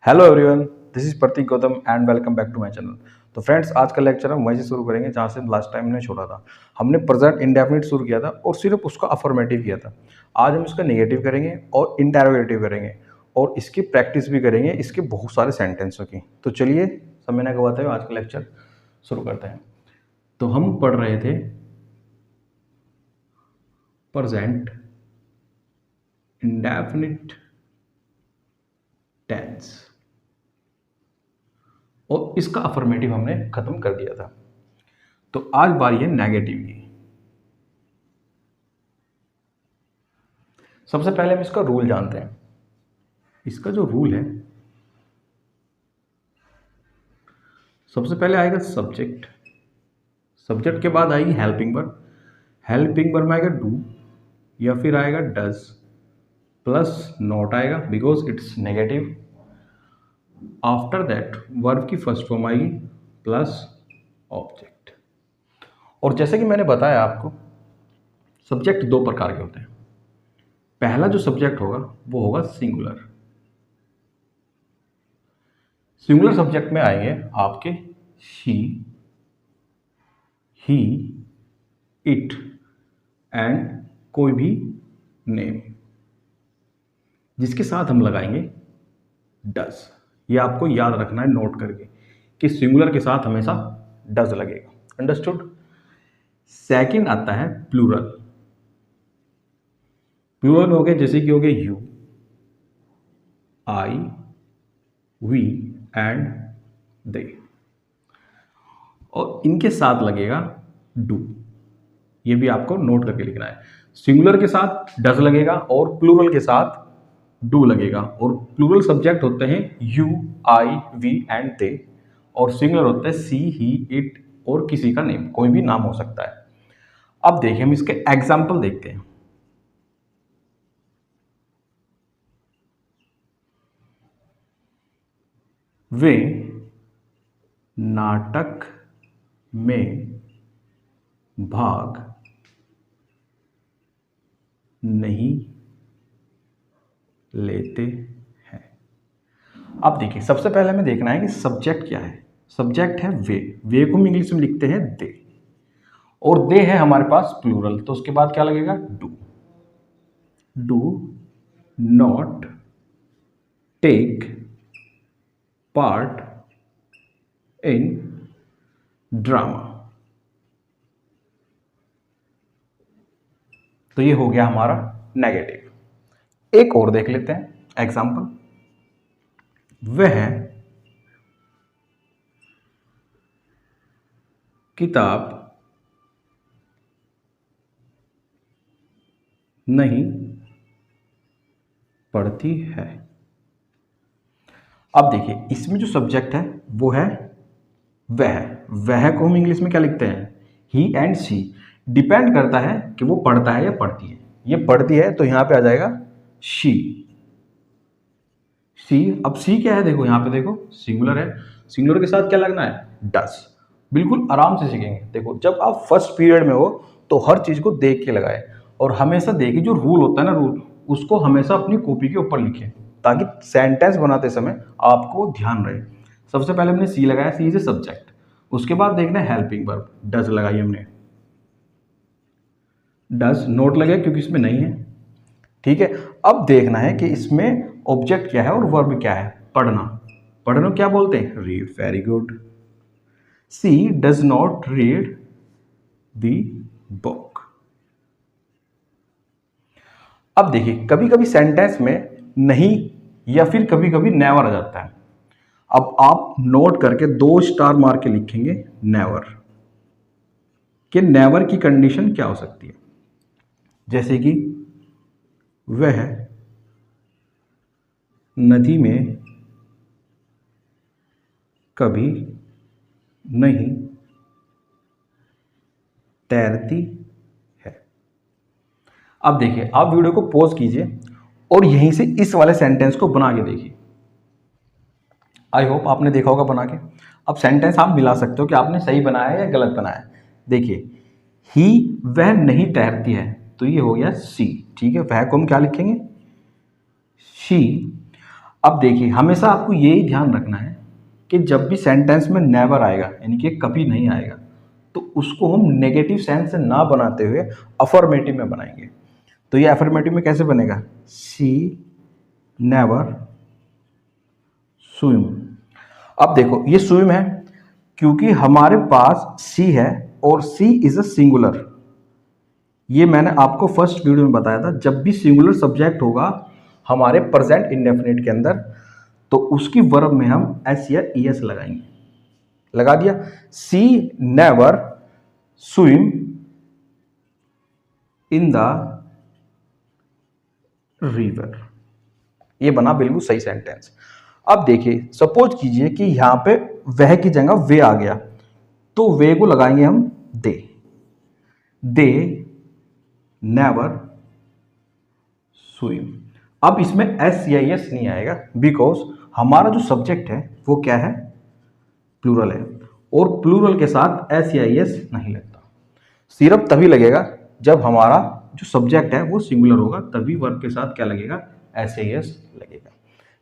Hello everyone, this is Pratik Gautam and welcome back to my channel. तो friends, आज का lecture हम वहीं से शुरू करेंगे जहाँ से लास्ट टाइम हमने छोड़ा था। हमने प्रेजेंट इंडेफिनिट शुरू किया था और सिर्फ उसका अफर्मेटिव किया था। आज हम इसका नेगेटिव करेंगे और इंटरोगेटिव करेंगे और इसकी प्रैक्टिस भी करेंगे, इसके बहुत सारे सेंटेंसों की। तो चलिए, समय न गवाते हुए आज का लेक्चर शुरू करते हैं। तो हम पढ़ रहे थे प्रेजेंट इंडेफिनिट टेंस और इसका अफर्मेटिव हमने खत्म कर दिया था। तो आज बारी है नेगेटिव की। सबसे पहले हम इसका रूल जानते हैं। इसका जो रूल है, सबसे पहले आएगा सब्जेक्ट। सब्जेक्ट के बाद आएगी हेल्पिंग वर्ब। हेल्पिंग वर्ब में आएगा डू या फिर आएगा डज प्लस नॉट आएगा because it's negative. After that verb की फर्स्ट फॉर्म आएगी प्लस ऑब्जेक्ट। और जैसे कि मैंने बताया आपको, सब्जेक्ट दो प्रकार के होते हैं। पहला जो सब्जेक्ट होगा वो होगा सिंगुलर। सिंगुलर सब्जेक्ट में आएंगे आपके शी, ही, इट एंड कोई भी नेम, जिसके साथ हम लगाएंगे डज। ये आपको याद रखना है नोट करके कि सिंगुलर के साथ हमेशा डज लगेगा। अंडरस्टूड। सेकंड आता है प्लूरल। प्लूरल हो गए जैसे कि हो गए you, I, we and they, और इनके साथ लगेगा डू। ये भी आपको नोट करके लिखना है। सिंगुलर के साथ डज लगेगा और प्लूरल के साथ डू लगेगा। और प्लूरल सब्जेक्ट होते हैं you, I, we and they, और सिंगुलर होता है सी, ही, इट और किसी का नेम, कोई भी नाम हो सकता है। अब देखिए, हम इसके एग्जाम्पल देखते हैं। वे नाटक में भाग नहीं लेते हैं। अब देखिए, सबसे पहले हमें देखना है कि सब्जेक्ट क्या है। सब्जेक्ट है वे को हम इंग्लिश में लिखते हैं दे, और दे है हमारे पास प्लूरल, तो उसके बाद क्या लगेगा do. Do not take part in drama. तो ये हो गया हमारा नेगेटिव। एक और देख लेते हैं एग्जाम्पल। वह किताब नहीं पढ़ती है। अब देखिए, इसमें जो सब्जेक्ट है वो है वह को हम इंग्लिश में क्या लिखते हैं ही एंड सी। डिपेंड करता है कि वो पढ़ता है या पढ़ती है। ये पढ़ती है तो यहां पे आ जाएगा शी। अब सी क्या है, देखो यहां पे देखो सिंगुलर है। सिंगुलर के साथ क्या लगना है डस। बिल्कुल आराम से सीखेंगे। देखो, जब आप फर्स्ट पीरियड में हो तो हर चीज को देख के लगाए, और हमेशा देखिए जो रूल होता है ना, रूल उसको हमेशा अपनी कॉपी के ऊपर लिखें ताकि सेंटेंस बनाते समय आपको ध्यान रहे। सबसे पहले हमने सी लगाया, सी इज ए सब्जेक्ट। उसके बाद देखना है हेल्पिंग वर्ब, डज लगाई हमने। डज नोट लगे क्योंकि इसमें नहीं है, ठीक है। अब देखना है कि इसमें ऑब्जेक्ट क्या है और वर्ब क्या है। पढ़ना, पढ़ना क्या बोलते हैं read. Very good. She does not read the book. अब देखिए, कभी कभी सेंटेंस में नहीं या फिर कभी कभी नेवर आ जाता है। अब आप नोट करके 2 स्टार मार के लिखेंगे नेवर, कि नेवर की कंडीशन क्या हो सकती है। जैसे कि वह नदी में कभी नहीं तैरती है। अब देखिए, आप वीडियो को पॉज कीजिए और यहीं से इस वाले सेंटेंस को बना के देखिए। आई होप आपने देखा होगा बना के। अब सेंटेंस आप मिला सकते हो कि आपने सही बनाया है या गलत बनाया है। देखिए, ही वह नहीं तैरती है, तो ये हो गया सी, ठीक है। वह को हम क्या लिखेंगे शी। अब देखिए, हमेशा आपको यही ध्यान रखना है कि जब भी सेंटेंस में नेवर आएगा, यानी कि कभी नहीं आएगा, तो उसको हम नेगेटिव सेंस से ना बनाते हुए अफर्मेटिव में बनाएंगे। तो ये अफर्मेटिव में कैसे बनेगा? She never swim. अब देखो, ये स्विम है क्योंकि हमारे पास सी है और सी इज अ सिंगुलर। ये मैंने आपको फर्स्ट वीडियो में बताया था, जब भी सिंगुलर सब्जेक्ट होगा हमारे प्रेजेंट इंडेफिनिट के अंदर, तो उसकी वर्ब में हम एस या ईएस लगाएंगे। लगा दिया। She never swim in the river. ये बना बिल्कुल सही सेंटेंस। अब देखिए, सपोज कीजिए कि यहां पे वह की जगह वे आ गया, तो वे को लगाएंगे हम दे नेवर स्विम। अब इसमें एस या एस नहीं आएगा, बिकॉज हमारा जो सब्जेक्ट है वो क्या है? प्लूरल है, और प्लूरल के साथ एस या एस नहीं लगता। सिर्फ तभी लगेगा जब हमारा जो सब्जेक्ट है वो सिंगुलर होगा, तभी वर्ब के साथ क्या लगेगा? एस या एस लगेगा।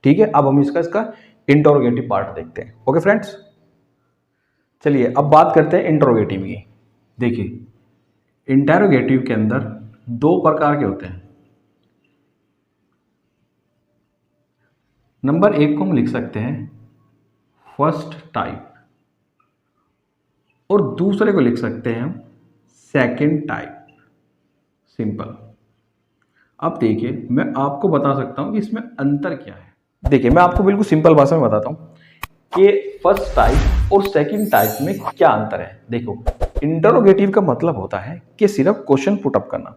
ठीक है, अब हम इसका इंटरोगेटिव पार्ट देखते हैं। ओके फ्रेंड्स, चलिए अब बात करते हैं इंटरोगेटिव की। देखिए, इंटरोगेटिव के अंदर दो प्रकार के होते हैं। नंबर एक को हम लिख सकते हैं फर्स्ट टाइप, और दूसरे को लिख सकते हैं हम सेकंड टाइप। सिंपल। अब देखिए, मैं आपको बता सकता हूं कि इसमें अंतर क्या है। देखिए, मैं आपको बिल्कुल सिंपल भाषा में बताता हूं कि फर्स्ट टाइप और सेकंड टाइप में क्या अंतर है। देखो, इंटरोगेटिव का मतलब होता है कि सिर्फ क्वेश्चन पुट अप करना।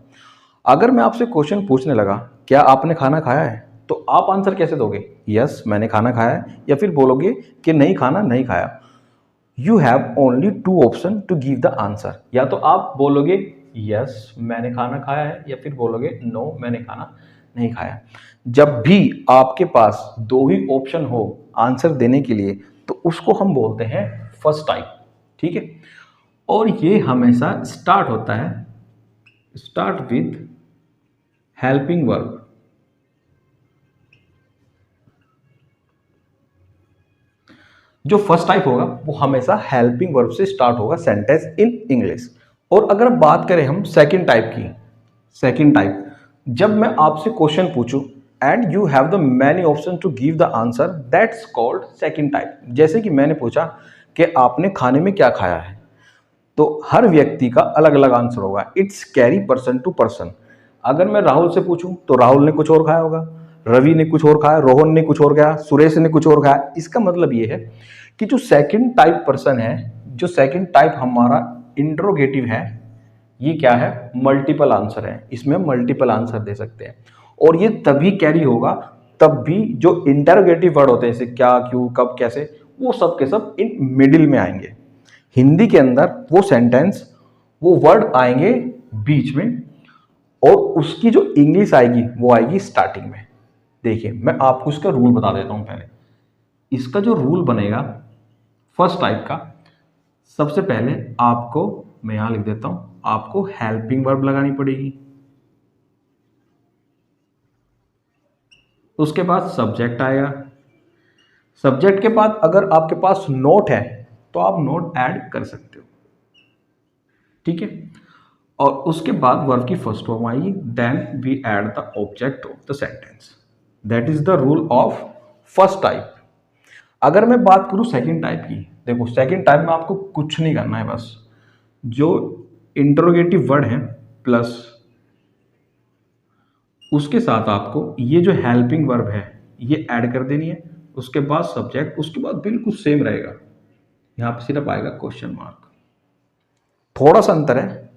अगर मैं आपसे क्वेश्चन पूछने लगा, क्या आपने खाना खाया है, तो आप आंसर कैसे दोगे? यस मैंने खाना खाया है, या फिर बोलोगे कि नहीं खाना नहीं खाया। You have only two option to give the answer. या तो आप बोलोगे यस मैंने खाना खाया है, या फिर बोलोगे नो मैंने खाना नहीं खाया। जब भी आपके पास दो ही ऑप्शन हो आंसर देने के लिए, तो उसको हम बोलते हैं फर्स्ट टाइप। ठीक है, और ये हमेशा स्टार्ट होता है, स्टार्ट विथ हेल्पिंग वर्ब। जो फर्स्ट टाइप होगा वो हमेशा हेल्पिंग वर्ब से स्टार्ट होगा सेंटेंस इन इंग्लिश। और अगर बात करें हम सेकंड टाइप की, सेकंड टाइप, जब मैं आपसे क्वेश्चन पूछूं and you have the many option to give the answer, that's called second type. जैसे कि मैंने पूछा कि आपने खाने में क्या खाया है, तो हर व्यक्ति का अलग अलग आंसर होगा। It's carry person to person. अगर मैं राहुल से पूछूं तो राहुल ने कुछ और खाया होगा, रवि ने कुछ और खाया, रोहन ने कुछ और खाया, सुरेश ने कुछ और खाया। इसका मतलब ये है कि जो सेकंड टाइप पर्सन है, जो सेकंड टाइप हमारा इंट्रोगेटिव है, ये क्या है? मल्टीपल आंसर है। इसमें मल्टीपल आंसर दे सकते हैं, और ये तभी कैरी होगा तब भी जो इंटरोगेटिव वर्ड होते हैं, जैसे क्या, क्यों, कब, कैसे, वो सब के सब इन मिडिल में आएंगे। हिंदी के अंदर वो सेंटेंस, वो वर्ड आएंगे बीच में, और उसकी जो इंग्लिश आएगी वो आएगी स्टार्टिंग में। देखिए, मैं आपको इसका रूल बता देता हूं पहले। इसका जो रूल बनेगा फर्स्ट टाइप का, सबसे पहले आपको, मैं यहां लिख देता हूं, आपको हेल्पिंग वर्ब लगानी पड़ेगी। उसके बाद सब्जेक्ट आएगा। सब्जेक्ट के बाद अगर आपके पास नोट है तो आप नोट ऐड कर सकते हो। ठीक है, और उसके बाद वर्ब की फर्स्ट फॉर्म आएगी, then we add the object of the sentence. That is the rule of first type. अगर मैं बात करूं सेकंड टाइप की, देखो सेकंड टाइप में आपको कुछ नहीं करना है, बस जो इंटरोगेटिव वर्ड है प्लस उसके साथ आपको ये जो हेल्पिंग वर्ब है ये ऐड कर देनी है। उसके बाद सब्जेक्ट, उसके बाद बिल्कुल सेम रहेगा, यहां पर सिर्फ आएगा क्वेश्चन मार्क। थोड़ा सा अंतर है,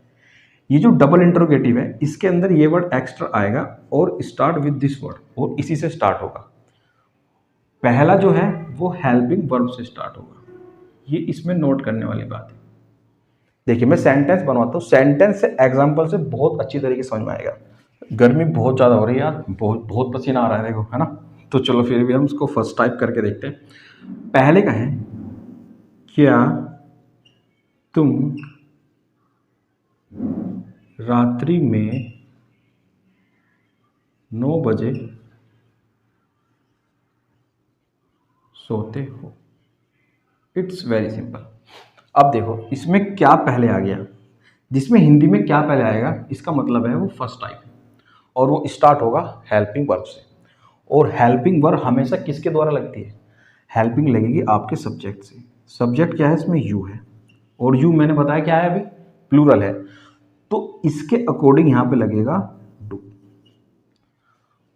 ये जो डबल इंटरोगेटिव है इसके अंदर ये वर्ड एक्स्ट्रा आएगा और स्टार्ट विद दिस वर्ड, और इसी से स्टार्ट होगा। पहला जो है वो हेल्पिंग वर्ब से स्टार्ट होगा। ये इसमें नोट करने वाली बात है। देखिए, मैं सेंटेंस बनवाता हूँ, सेंटेंस से एग्जांपल से बहुत अच्छी तरीके से समझ में आएगा। गर्मी बहुत ज़्यादा हो रही है यार, बहुत बहुत पसीना आ रहा है, देखो, है ना। तो चलो फिर भी हम इसको फर्स्ट टाइप करके देखते हैं। पहले का है, क्या तुम रात्रि में 9 बजे सोते हो। It's very simple. अब देखो इसमें क्या पहले आ गया, जिसमें हिंदी में क्या पहले आएगा इसका मतलब है वो फर्स्ट टाइप है और वो स्टार्ट होगा हेल्पिंग वर्ब से। और हेल्पिंग वर्ब हमेशा किसके द्वारा लगती है? हेल्पिंग लगेगी आपके सब्जेक्ट से। सब्जेक्ट क्या है इसमें? यू है, और यू मैंने बताया क्या है अभी? प्लूरल है, तो इसके अकॉर्डिंग यहां पे लगेगा डू।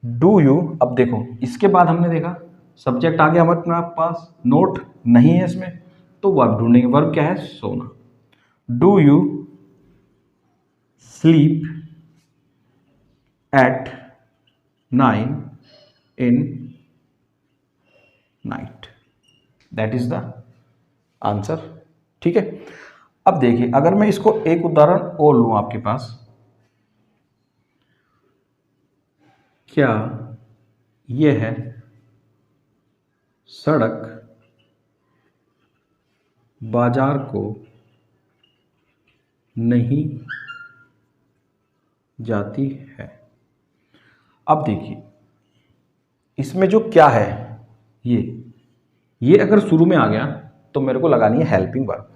Do you. अब देखो इसके बाद हमने देखा सब्जेक्ट आ गया हमारे पास, नोट नहीं है इसमें, तो वर्ब ढूंढेंगे। वर्ब क्या है? सोना। Do you sleep at 9 in night? That is the answer. ठीक है। अब देखिए अगर मैं इसको एक उदाहरण और लूं आपके पास, क्या यह है सड़क बाजार को नहीं जाती है? अब देखिए इसमें जो क्या है, ये अगर शुरू में आ गया तो मेरे को लगानी है हेल्पिंग वर्ब।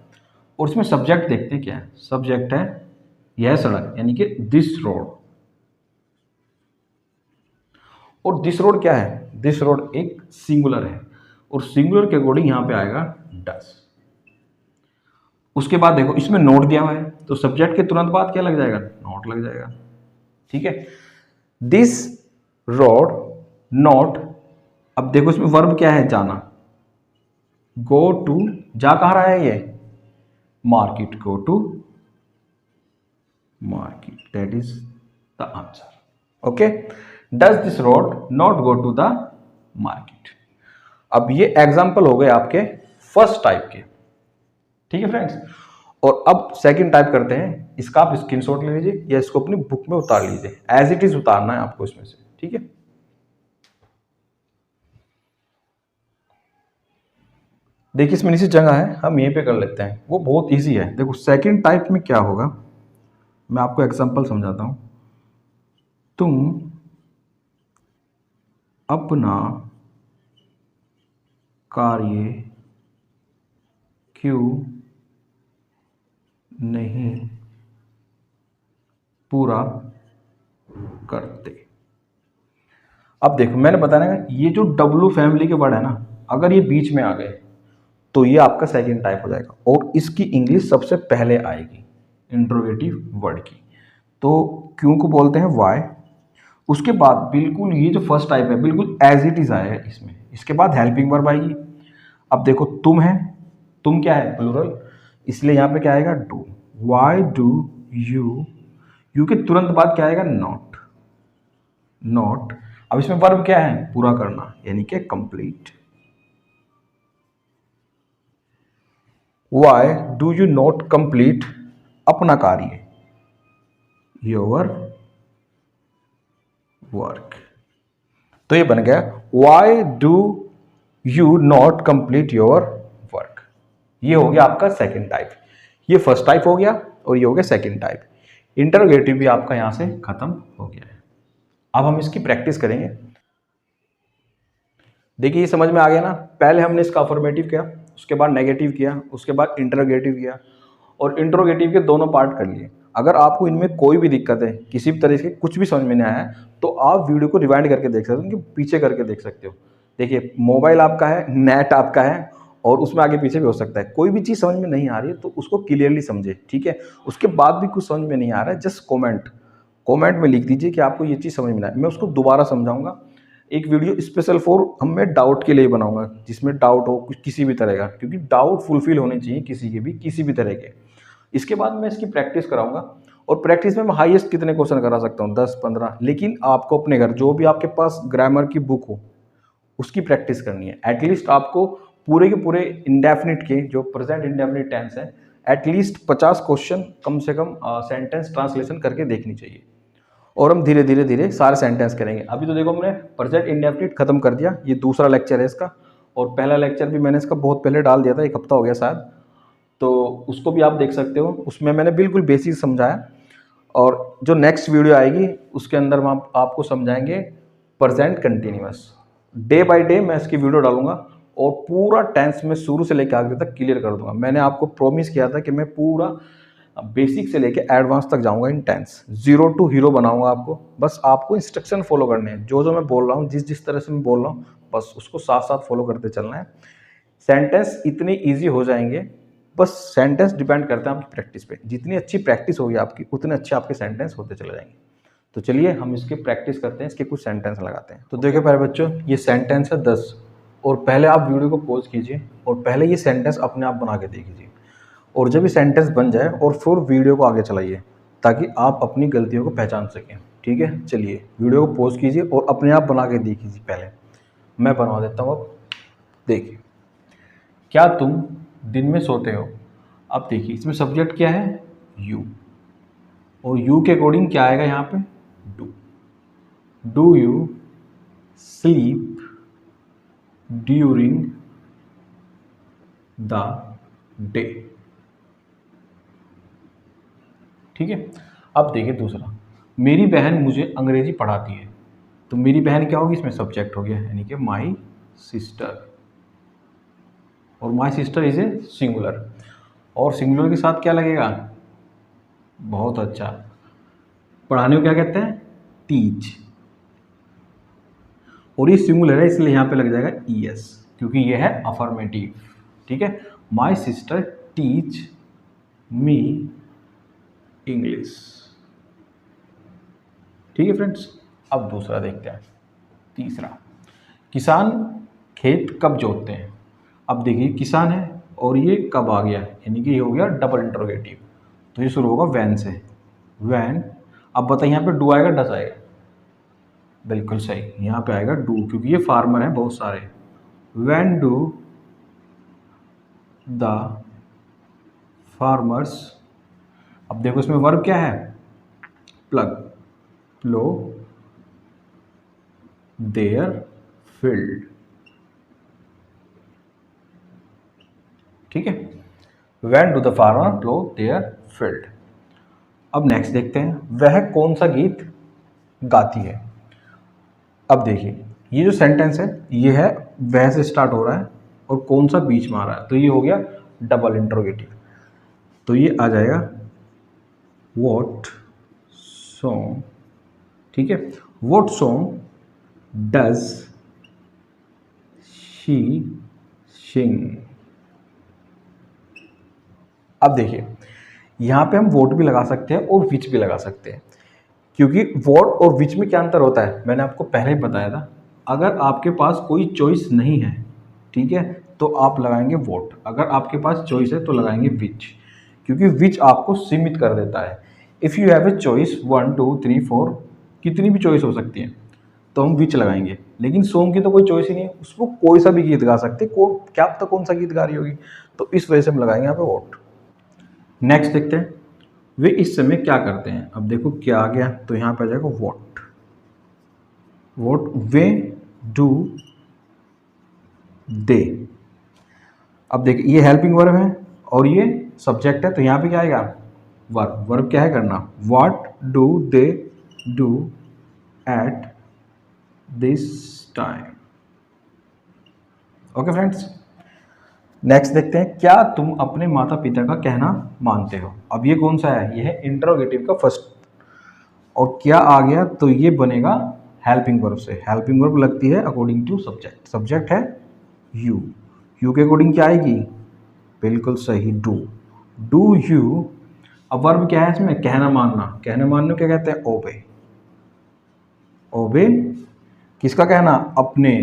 और इसमें सब्जेक्ट देखते हैं क्या है। सब्जेक्ट है यह सड़क, यानी कि दिस रोड। और दिस रोड क्या है? दिस रोड एक सिंगुलर है, और सिंगुलर के अकॉर्डिंग यहां पे आएगा डस। उसके बाद देखो इसमें नोट दिया हुआ है, तो सब्जेक्ट के तुरंत बाद क्या लग जाएगा? नोट लग जाएगा। ठीक है। This road not. अब देखो इसमें वर्ब क्या है? जाना। गो टू, जा कहाँ रहा है ये? Market. Go to market, that is the answer. Okay. Does this road not go to the market? अब ये एग्जाम्पल हो गए आपके फर्स्ट टाइप के। ठीक है फ्रेंड्स। और अब सेकंड टाइप करते हैं। इसका आप स्क्रीनशॉट ले लीजिए या इसको अपनी बुक में उतार लीजिए, एज इट इज उतारना है आपको इसमें से। ठीक है। देखिए इसमें नीचे जगह है, हम यहीं पे कर लेते हैं, वो बहुत इजी है। देखो सेकंड टाइप में क्या होगा, मैं आपको एग्जांपल समझाता हूं। तुम अपना कार्य क्यों नहीं पूरा करते? अब देखो मैंने बताया ना, ये जो डब्लू फैमिली के वर्ड है ना, अगर ये बीच में आ गए तो ये आपका सेकंड टाइप हो जाएगा, और इसकी इंग्लिश सबसे पहले आएगी इंट्रोगेटिव वर्ड की। तो क्यों को बोलते हैं वाई। उसके बाद बिल्कुल ये जो फर्स्ट टाइप है बिल्कुल एज इट इज आएगा इसमें। इसके बाद हेल्पिंग वर्ब आएगी। अब देखो तुम है, तुम क्या है? प्लूरल, इसलिए यहां पे क्या आएगा? Do. Why do you, you के तुरंत बाद क्या आएगा? नॉट। नॉट। अब इसमें वर्ब क्या है? पूरा करना, यानी कि complete. Why do you not complete अपना कार्य, योर वर्क? तो ये बन गया why do you not complete your work. ये हो गया आपका सेकंड टाइप। ये फर्स्ट टाइप हो गया और ये हो गया सेकंड टाइप। इंटरोगेटिव भी आपका यहां से खत्म हो गया है। अब हम इसकी प्रैक्टिस करेंगे। देखिए ये समझ में आ गया ना, पहले हमने इसका अफर्मेटिव किया, उसके बाद नेगेटिव किया, उसके बाद इंटरोगेटिव किया, और इंटरोगेटिव के दोनों पार्ट कर लिए। अगर आपको इनमें कोई भी दिक्कत है, किसी भी तरह से कुछ भी समझ में नहीं आया है, तो आप वीडियो को रिवाइंड करके देख सकते हो, उनके पीछे करके देख सकते हो। देखिए मोबाइल आपका है, नेट आपका है, और उसमें आगे पीछे भी हो सकता है। कोई भी चीज़ समझ में नहीं आ रही है तो उसको क्लियरली समझे। ठीक है। उसके बाद भी कुछ समझ में नहीं आ रहा है, जस्ट कमेंट में लिख दीजिए कि आपको ये चीज़ समझ में आए, मैं उसको दोबारा समझाऊंगा। एक वीडियो स्पेशल फॉर मैं डाउट के लिए बनाऊंगा, जिसमें डाउट हो कुछ किसी भी तरह का, क्योंकि डाउट फुलफिल होने चाहिए किसी के भी, किसी भी तरह के। इसके बाद मैं इसकी प्रैक्टिस कराऊंगा, और प्रैक्टिस में मैं हाईएस्ट कितने क्वेश्चन करा सकता हूँ? 10-15। लेकिन आपको अपने घर जो भी आपके पास ग्रामर की बुक हो उसकी प्रैक्टिस करनी है। एटलीस्ट आपको पूरे के पूरे इंडेफिनिट के जो प्रेजेंट इंडेफिनिट टेंस है, एटलीस्ट 50 क्वेश्चन कम से कम सेंटेंस ट्रांसलेशन करके देखनी चाहिए। और हम धीरे धीरे धीरे सारे सेंटेंस करेंगे। अभी तो देखो हमने प्रेजेंट इंडेफिनिट खत्म कर दिया, ये दूसरा लेक्चर है इसका, और पहला लेक्चर भी मैंने इसका बहुत पहले डाल दिया था, 1 हफ्ता हो गया शायद, तो उसको भी आप देख सकते हो। उसमें मैंने बिल्कुल बेसिक समझाया, और जो नेक्स्ट वीडियो आएगी उसके अंदर हम आपको समझाएंगे present continuous. Day by day मैं इसकी वीडियो डालूंगा, और पूरा टेंस में शुरू से लेकर आगे तक क्लियर कर दूंगा। मैंने आपको प्रॉमिस किया था कि मैं पूरा बेसिक से लेके एडवांस तक जाऊंगा इन टेंस, 0 टू हीरो बनाऊंगा आपको। बस आपको इंस्ट्रक्शन फॉलो करने हैं, जो जो मैं बोल रहा हूँ, जिस जिस तरह से मैं बोल रहा हूँ, बस उसको साथ साथ फॉलो करते चलना है। सेंटेंस इतने ईजी हो जाएंगे, बस सेंटेंस डिपेंड करते हैं आपकी प्रैक्टिस पे। जितनी अच्छी प्रैक्टिस होगी आपकी, उतने अच्छे आपके सेंटेंस होते चले जाएंगे। तो चलिए हम इसकी प्रैक्टिस करते हैं, इसके कुछ सेंटेंस लगाते हैं। तो देखिए प्यारे बच्चों, ये सेंटेंस है 10, और पहले आप वीडियो को पॉज कीजिए और पहले ये सेंटेंस अपने आप बना के देखिए, और जब ये सेंटेंस बन जाए और फिर वीडियो को आगे चलाइए, ताकि आप अपनी गलतियों को पहचान सकें। ठीक है, चलिए वीडियो को पॉज कीजिए और अपने आप बना के देखिए। पहले मैं बनवा देता हूँ। अब देखिए, क्या तुम दिन में सोते हो? अब देखिए इसमें सब्जेक्ट क्या है? यू, और यू के अकॉर्डिंग क्या आएगा यहाँ पे? Do. Do you sleep during the day? ठीक है। अब देखिए दूसरा, मेरी बहन मुझे अंग्रेजी पढ़ाती है। तो मेरी बहन क्या होगी? इसमें सब्जेक्ट हो गया, यानी कि माई सिस्टर, और my sister is a singular, और सिंगुलर के साथ क्या लगेगा? बहुत अच्छा, पढ़ाने को क्या कहते हैं? टीच, और ये सिंगुलर है इसलिए यहाँ पे लग जाएगा ईएस, क्योंकि ये है अफर्मेटिव। ठीक है, my sister teach me English. ठीक है फ्रेंड्स, अब दूसरा देखते हैं। तीसरा, किसान खेत कब जोतते हैं? अब देखिए किसान है और ये कब आ गया, यानी कि ये हो गया डबल इंटरोगेटिव, तो ये शुरू होगा वैन से। वैन, अब बताइए यहाँ पे डू आएगा डस आएगा? बिल्कुल सही, यहाँ पे आएगा डू, क्योंकि ये फार्मर है बहुत सारे। वैन डू द फार्मर्स, अब देखो इसमें वर्ब क्या है? Plug, plow their field. ठीक है, when do the farmer plow their field. अब नेक्स्ट देखते हैं, वह कौन सा गीत गाती है? अब देखिए ये जो सेंटेंस है ये है वह से स्टार्ट हो रहा है और कौन सा बीच में आ रहा है, तो ये हो गया डबल इंटरोगेटिव। तो ये आ जाएगा व्हाट सॉन्ग। ठीक है, व्हाट सॉन्ग डज शी सिंग? अब देखिए यहाँ पे हम वोट भी लगा सकते हैं और विच भी लगा सकते हैं, क्योंकि वोट और विच में क्या अंतर होता है मैंने आपको पहले ही बताया था। अगर आपके पास कोई चॉइस नहीं है, ठीक है, तो आप लगाएंगे वोट। अगर आपके पास चॉइस है तो लगाएंगे विच, क्योंकि विच आपको सीमित कर देता है। If you have a choice 1 2 3 4, कितनी भी चॉइस हो सकती है, तो हम विच लगाएंगे। लेकिन सॉन्ग की तो कोई चॉइस ही नहीं है, उसको कोई सा भी गीत गा सकते, क्या पता कौन सा गीत गा रही होगी, तो इस वजह से हम लगाएंगे यहाँ पे वोट। नेक्स्ट देखते हैं, वे इस समय क्या करते हैं? अब देखो क्या आ गया, तो यहाँ पे आ जाएगा what. What way do they. अब देखिए ये हेल्पिंग वर्ब है और ये सब्जेक्ट है, तो यहाँ पे क्या आएगा? वर्ब। वर्ब क्या है? करना। What do they do at this time? Okay friends, next देखते हैं, क्या तुम अपने माता पिता का कहना मानते हो? अब ये कौन सा है? ये है इंटरोगेटिव का फर्स्ट, और क्या आ गया? तो ये बनेगा हेल्पिंग वर्ब से। हेल्पिंग वर्ब लगती है अकॉर्डिंग टू सब्जेक्ट। सब्जेक्ट है यू, यू के अकॉर्डिंग क्या आएगी? बिल्कुल सही, डू। डू यू, अब वर्ब क्या है इसमें? कहना मानना। कहना मानना क्या कहते हैं? ओबे। ओबे किसका कहना? अपने,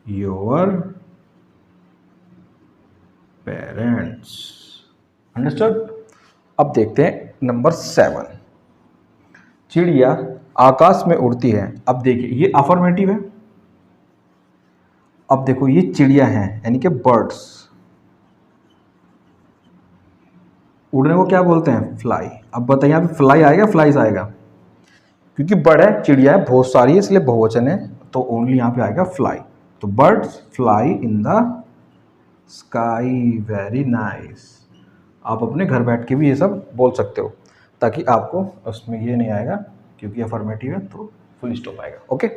योर पेरेंट्स। अंडरस्टूड? अब देखते हैं नंबर 7, चिड़िया आकाश में उड़ती है। अब देखिए ये अफर्मेटिव है। अब देखो ये चिड़िया है, यानी कि बर्ड्स। उड़ने को क्या बोलते हैं? फ्लाई। अब बताइए यहाँ पे फ्लाई आएगा, फ्लाइज आएगा? क्योंकि बर्ड है, चिड़िया है, बहुत सारी है, इसलिए बहुवचन है, तो ओनली यहाँ पे आएगा फ्लाई। तो birds fly in the sky. Very nice. आप अपने घर बैठ के भी ये सब बोल सकते हो, ताकि आपको उसमें ये नहीं आएगा, क्योंकि अफर्मेटिव है तो फुल स्टॉप आएगा। ओके,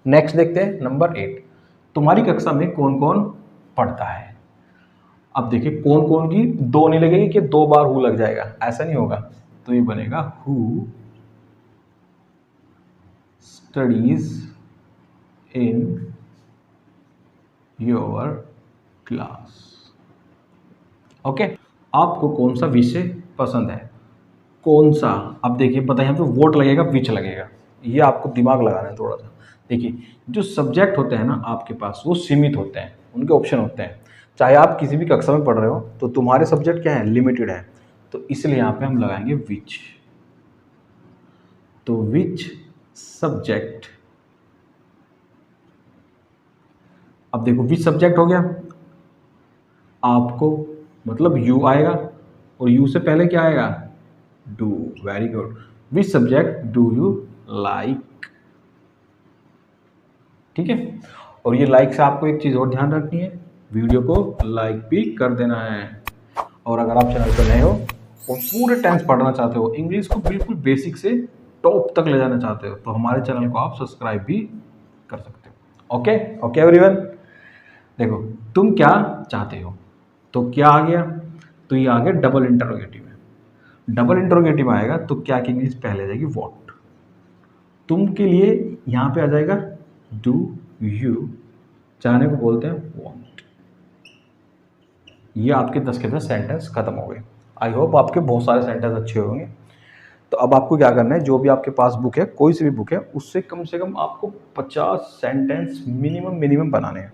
नेक्स्ट देखते हैं नंबर 8, तुम्हारी कक्षा में कौन कौन पढ़ता है। अब देखिए कौन कौन की दो नहीं लगेगी कि 2 बार हु लग जाएगा, ऐसा नहीं होगा। तो ये बनेगा who studies in your class. Okay, आपको कौन सा विषय पसंद है, कौन सा। अब देखिए पता है यहाँ पे वोट लगेगा, विच लगेगा, ये आपको दिमाग लगाना है थोड़ा सा। देखिए जो सब्जेक्ट होते हैं ना आपके पास वो सीमित होते हैं, उनके ऑप्शन होते हैं। चाहे आप किसी भी कक्षा में पढ़ रहे हो तो तुम्हारे सब्जेक्ट क्या है, लिमिटेड है। तो इसलिए यहाँ पे हम लगाएंगे विच। तो विच सब्जेक्ट, अब देखो विच सब्जेक्ट हो गया, आपको मतलब यू आएगा और यू से पहले क्या आएगा, do. Very good. Which subject do you like. ठीक है, और ये लाइक से आपको एक चीज़ और ध्यान रखनी है, वीडियो को लाइक भी कर देना है। और अगर आप चैनल पर नए हो और पूरे टेंस पढ़ना चाहते हो, इंग्लिश को बिल्कुल बेसिक से टॉप तक ले जाना चाहते हो, तो हमारे चैनल को आप सब्सक्राइब भी कर सकते हो। ओके ओके एवरीवन, देखो तुम क्या चाहते हो, तो क्या आ गया, तो ये आ गया डबल इंटरोगेटिव में। डबल इंटरोगेटिव आएगा तो क्या की इंग्लिश पहले आ जाएगी व्हाट। तुम के लिए यहाँ पे आ जाएगा डू यू, चाहने को बोलते हैं वांट। ये आपके 10 के 10 सेंटेंस खत्म हो गए। आई होप आपके बहुत सारे सेंटेंस अच्छे होंगे। तो अब आपको क्या करना है, जो भी आपके पास बुक है, कोई सी भी बुक है, उससे कम से कम आपको 50 सेंटेंस मिनिमम बनाने हैं,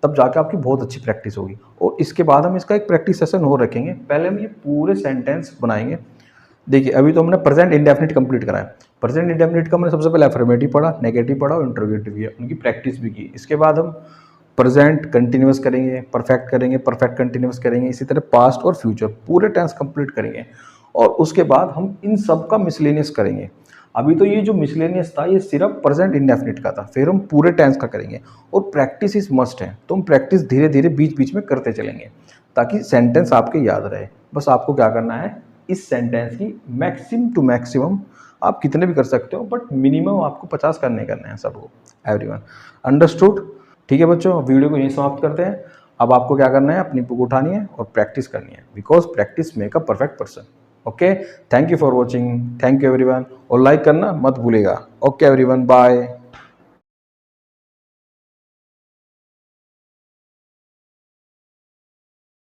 तब जाके आपकी बहुत अच्छी प्रैक्टिस होगी। और इसके बाद हम इसका एक प्रैक्टिस सेशन और रखेंगे। पहले हम ये पूरे सेंटेंस बनाएंगे। देखिए अभी तो हमने प्रेजेंट इंडेफिनिट कंप्लीट करा है। प्रेजेंट इंडेफिनिट का हमने सबसे पहले अफर्मेटिव पढ़ा, नेगेटिव पढ़ा और इंटरोगेटिव भी है, उनकी प्रैक्टिस भी की। इसके बाद हम प्रेजेंट कंटिन्यूस करेंगे, परफेक्ट करेंगे, परफेक्ट कंटिन्यूस करेंगे, इसी तरह पास्ट और फ्यूचर पूरे टेंस कंप्लीट करेंगे। और उसके बाद हम इन सब का मिसलेनियस करेंगे। अभी तो ये जो मिसलेनियस था ये सिर्फ प्रेजेंट इंडेफिनिट का था, फिर हम पूरे टेंस का करेंगे। और प्रैक्टिस इज मस्ट है, तो हम प्रैक्टिस धीरे धीरे बीच बीच में करते चलेंगे ताकि सेंटेंस आपके याद रहे। बस आपको क्या करना है, इस सेंटेंस की मैक्सिमम टू मैक्सिमम आप कितने भी कर सकते हो, बट मिनिमम आपको 50 करने है सबको। Everyone understood. ठीक है बच्चों, वीडियो को यहीं समाप्त करते हैं। अब आपको क्या करना है, अपनी बुक उठानी है और प्रैक्टिस करनी है, because practice make a perfect person. Okay, thank you for watching, thank you everyone, और लाइक करना मत भूलेगा। Okay everyone, bye.